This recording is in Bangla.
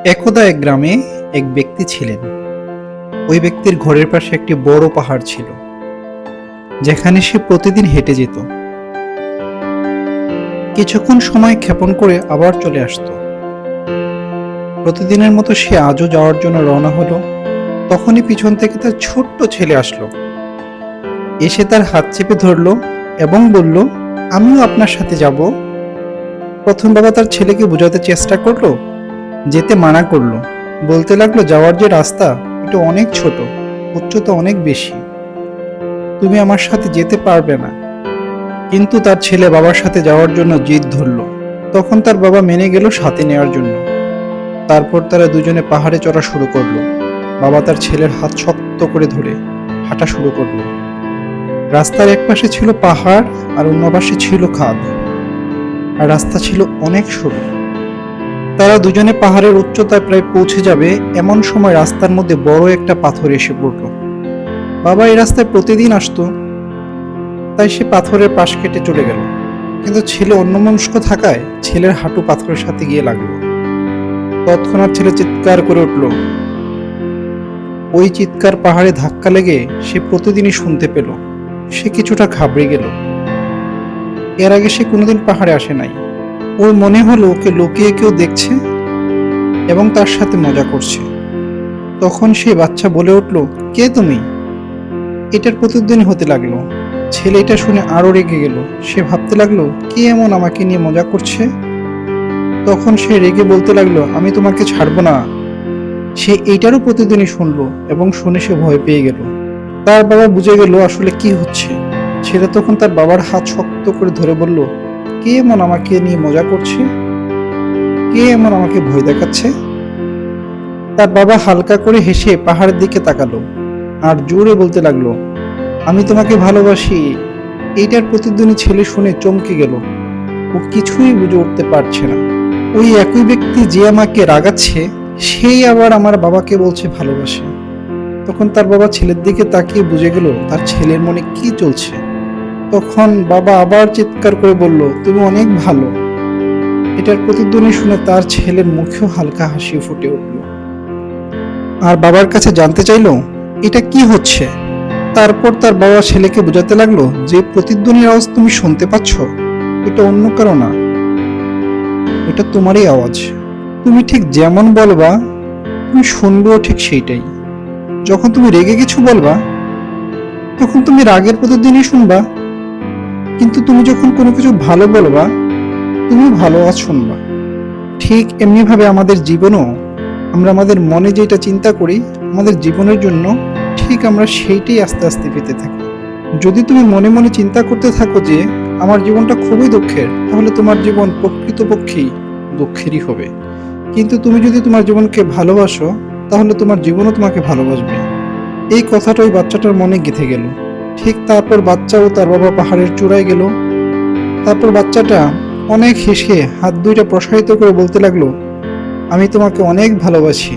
একদা এক গ্রামে এক ব্যক্তি ছিলেন। ওই ব্যক্তির ঘরের পাশে একটি বড় পাহাড় ছিল, যেখানে সে প্রতিদিন হেঁটে যেত। কিছুক্ষণ সময় ক্ষেপণ করে আবার চলে আসতো। প্রতিদিনের মতো সে আজও যাওয়ার জন্য রওনা হলো। তখনই পিছন থেকে তার ছোট্ট ছেলে আসলো, এসে তার হাত চেপে ধরলো এবং বলল, আমিও আপনার সাথে যাব। প্রথম বাবা তার ছেলেকে বোঝাতে চেষ্টা করলো, যেতে মানা করলো। বলতে লাগলো, যাওয়ার যে রাস্তা এটা অনেক ছোট, উচ্চতা অনেক বেশি, তুমি আমার সাথে যেতে পারবে না। কিন্তু তার ছেলে বাবার সাথে যাওয়ার জন্য জিদ ধরল। তখন তার বাবা মেনে গেল সাথে নেওয়ার জন্য। তারপর তারা দুজনে পাহাড়ে চড়া শুরু করলো। বাবা তার ছেলের হাত শক্ত করে ধরে হাঁটা শুরু করলো। রাস্তার এক পাশে ছিল পাহাড় আর অন্য পাশে ছিল খাদ, আর রাস্তা ছিল অনেক সরু। তারা দুজনে পাহাড়ের উচ্চতায় প্রায় পৌঁছে যাবে এমন সময় রাস্তার মধ্যে বড় একটা পাথর এসে পড়ল। বাবা এই রাস্তায় প্রতিদিন আসতো, তাই সে পাথরের পাশ কেটে চলে গেল। কিন্তু ছেলে অন্যমনস্ক থাকায় ছেলের হাঁটু পাথরের সাথে গিয়ে লাগলো। তৎক্ষণাৎ ছেলে চিৎকার করে উঠল। ওই চিৎকার পাহাড়ে ধাক্কা লেগে সে প্রতিদিনই শুনতে পেল। সে কিছুটা ঘাবড়ে গেল। এর আগে সে কোনোদিন পাহাড়ে আসে নাই। ওর মনে হলো ওকে লুকিয়ে কেউ দেখছে এবং তার সাথে মজা করছে। তখন সে বাচ্চা বলে উঠল, কে তুমি? এটার প্রতিদিন হতে লাগলো। ছেলে এটা শুনে আরো রেগে গেল। সে ভাবতে লাগলো, কে এমন আমাকে নিয়ে মজা করছে। তখন সে রেগে বলতে লাগলো, আমি তোমাকে ছাড়বো না। সে এইটারও প্রতিদিনই শুনলো এবং শুনে সে ভয় পেয়ে গেল। তার বাবা বুঝে গেল আসলে কি হচ্ছে। ছেলে তখন তার বাবার হাত শক্ত করে ধরে বলল, কে এমন আমাকে নিয়ে মজা করছে? কে এমন আমাকে ভয় দেখাচ্ছে? তার বাবা হালকা করে হেসে পাহাড়ের দিকে তাকালো আর জোরে বলতে লাগলো, আমি তোমাকে ভালোবাসি। এইটার প্রতিধ্বনি ছেলে শুনে চমকে গেল। ও কিছুই বুঝে উঠতে পারছে না। ওই একই ব্যক্তি যে আমাকে রাগাচ্ছে, সেই আবার আমার বাবাকে বলছে ভালোবাসে। তখন তার বাবা ছেলের দিকে তাকিয়ে বুঝে গেল তার ছেলের মনে কি চলছে। তখন বাবা আবার চিৎকার করে বলল, তুমি অনেক ভালো। এটার প্রতিধ্বনি শুনে তার ছেলের মুখেও হালকা হাসি ফুটে উঠল। আর বাবার কাছে জানতে চাইলো, এটা কি হচ্ছে। তারপর তার বাবা ছেলেকে বোঝাতে লাগলো, যে প্রতিধ্বনির আওয়াজ তুমি শুনতে পাচ্ছ, এটা অন্য কারো না, এটা তোমারই আওয়াজ। তুমি ঠিক যেমন বলবা, তুমি শুনবেও ঠিক সেইটাই। যখন তুমি রেগে কিছু বলবা, তখন তুমি রাগের প্রতিধ্বনি শুনবা। কিন্তু তুমি যখন কোনো কিছু ভালো বলবা, তুমি ভালো আওয়াজ শুনবা। ঠিক এমনি ভাবে আমাদের জীবনও, আমরা আমাদের মনে যেটা চিন্তা করি আমাদের জীবনের জন্য, ঠিক আমরা সেইটাই আস্তে আস্তে পেতে থাকি। যদি তুমি মনে মনে চিন্তা করতে থাকো যে আমার জীবনটা খুবই দুঃখের, তাহলে তোমার জীবন প্রকৃতপক্ষেই দুঃখেরই হবে। কিন্তু তুমি যদি তোমার জীবনকে ভালোবাসো, তাহলে তোমার জীবনও তোমাকে ভালোবাসবে। এই কথাটা ওই বাচ্চাটার মনে গেঁথে গেল। ঠিক তারপর বাচ্চাও তার বাবা পাহাড়ের চূড়ায় গেল। তারপর বাচ্চাটা অনেক হেসে হাত দুইটা প্রসারিত করে বলতে লাগলো, আমি তোমাকে অনেক ভালোবাসি।